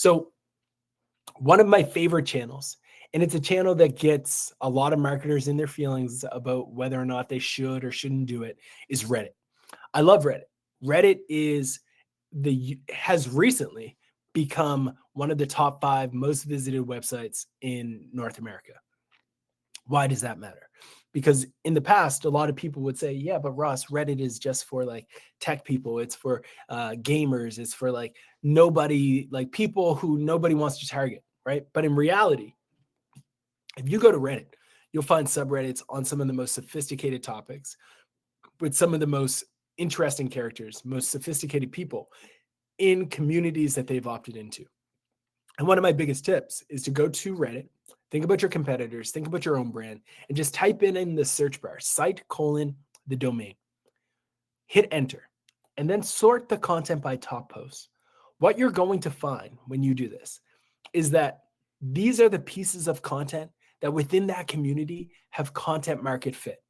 So one of my favorite channels, and it's a channel that gets a lot of marketers in their feelings about whether or not they should or shouldn't do it, is Reddit. I love Reddit. Reddit has recently become one of the top 5 most visited websites in North America. Why does that matter? Because in the past, a lot of people would say, yeah, but Ross, Reddit is just for like tech people. It's for gamers. It's for like nobody, like people who nobody wants to target, right? But in reality, if you go to Reddit, you'll find subreddits on some of the most sophisticated topics with some of the most interesting characters, most sophisticated people in communities that they've opted into. And one of my biggest tips is to go to Reddit, think about your competitors, think about your own brand, and just type in the search bar, site:, the domain. Hit enter, and then sort the content by top posts. What you're going to find when you do this is that these are the pieces of content that within that community have content market fit.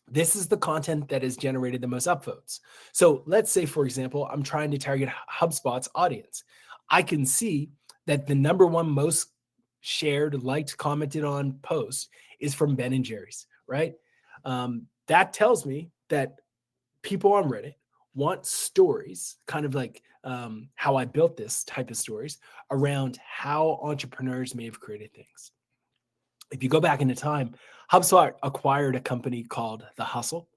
This is the content that has generated the most upvotes. So let's say, for example, I'm trying to target HubSpot's audience. I can see that the number one most shared, liked, commented on post is from Ben and Jerry's, right? That tells me that people on Reddit want stories, kind of like how I built this type of stories around how entrepreneurs may have created things. If you go back into time, HubSpot acquired a company called The Hustle,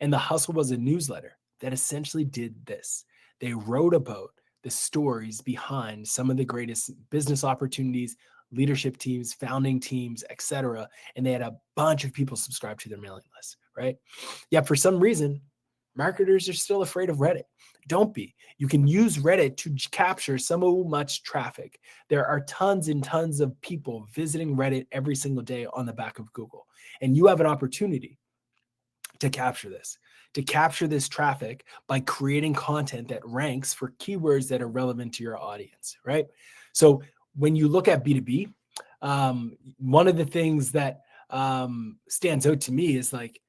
and The Hustle was a newsletter that essentially did this. They wrote about the stories behind some of the greatest business opportunities, leadership teams, founding teams, etc. And they had a bunch of people subscribe to their mailing list, right? Yet for some reason, marketers are still afraid of Reddit. Don't be. You can use Reddit to capture so much traffic. There are tons and tons of people visiting Reddit every single day on the back of Google. And you have an opportunity to capture this traffic by creating content that ranks for keywords that are relevant to your audience, right? So when you look at B2B, one of the things that stands out to me is like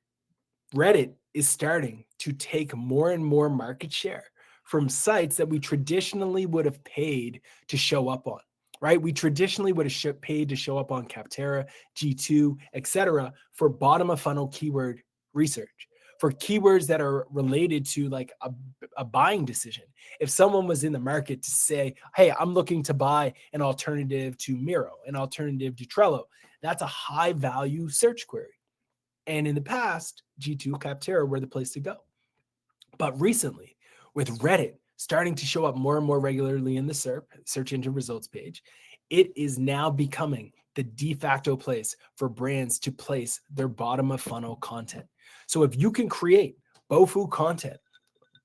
Reddit is starting to take more and more market share from sites that we traditionally would have paid to show up on, right? We traditionally would have paid to show up on Capterra, G2, etc. for bottom of funnel keyword research, for keywords that are related to like a buying decision. If someone was in the market to say, hey, I'm looking to buy an alternative to Miro, an alternative to Trello, that's a high value search query. And in the past, G2, Capterra were the place to go. But recently, with Reddit starting to show up more and more regularly in the SERP, search engine results page, it is now becoming the de facto place for brands to place their bottom of funnel content. So if you can create BOFU content,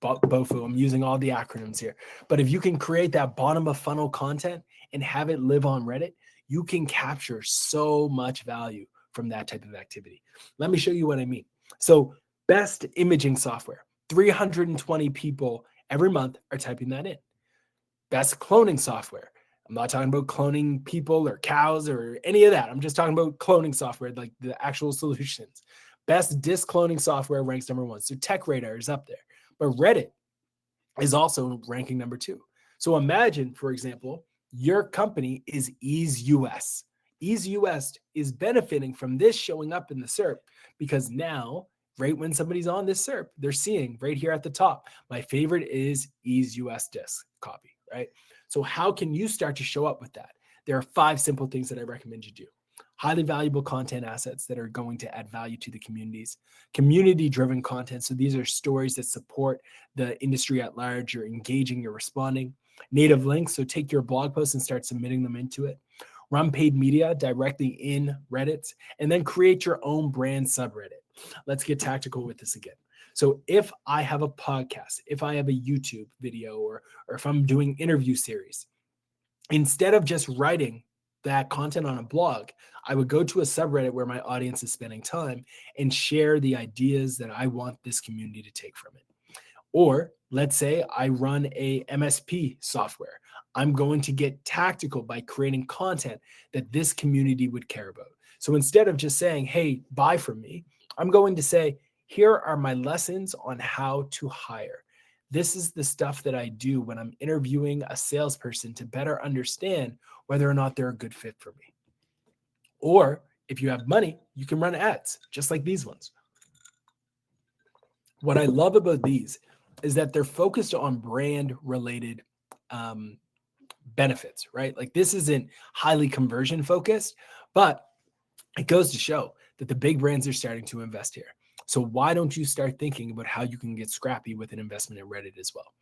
BOFU, I'm using all the acronyms here, but if you can create that bottom of funnel content and have it live on Reddit, you can capture so much value from that type of activity. Let me show you what I mean. So best imaging software, 320 people every month are typing that in. Best cloning software. I'm not talking about cloning people or cows or any of that. I'm just talking about cloning software, like the actual solutions. Best disk cloning software ranks number 1. So TechRadar is up there, but Reddit is also ranking number 2. So imagine, for example, your company is Ease US. Ease US is benefiting from this showing up in the SERP because now, right when somebody's on this SERP, they're seeing right here at the top, my favorite is Ease US disk copy, right? So how can you start to show up with that? There are 5 simple things that I recommend you do. Highly valuable content assets that are going to add value to the communities. Community-driven content. So these are stories that support the industry at large. You're engaging, you're responding. Native links. So take your blog posts and start submitting them into it. Run paid media directly in Reddit. And then create your own brand subreddit. Let's get tactical with this again. So if I have a podcast, if I have a YouTube video, or if I'm doing interview series, instead of just writing that content on a blog, I would go to a subreddit where my audience is spending time and share the ideas that I want this community to take from it. Or let's say I run a MSP software. I'm going to get tactical by creating content that this community would care about. So instead of just saying, hey, buy from me, I'm going to say, here are my lessons on how to hire. This is the stuff that I do when I'm interviewing a salesperson to better understand whether or not they're a good fit for me. Or if you have money, you can run ads just like these ones. What I love about these is that they're focused on brand related benefits, right? Like this isn't highly conversion focused, but it goes to show that the big brands are starting to invest here. So why don't you start thinking about how you can get scrappy with an investment in Reddit as well?